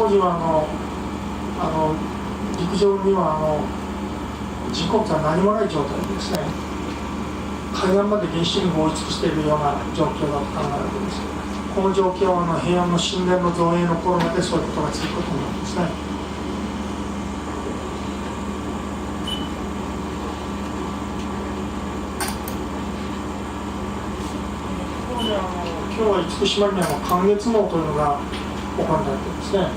当時は陸上には人工物は何もない状態でですね、海岸まで原子力を追い尽くしているような状況だと考えられています。この状況は平安の神殿の造営の頃までそういうことが続くことになるんですね。今日は厳島には寒月能というのが行われているんですね。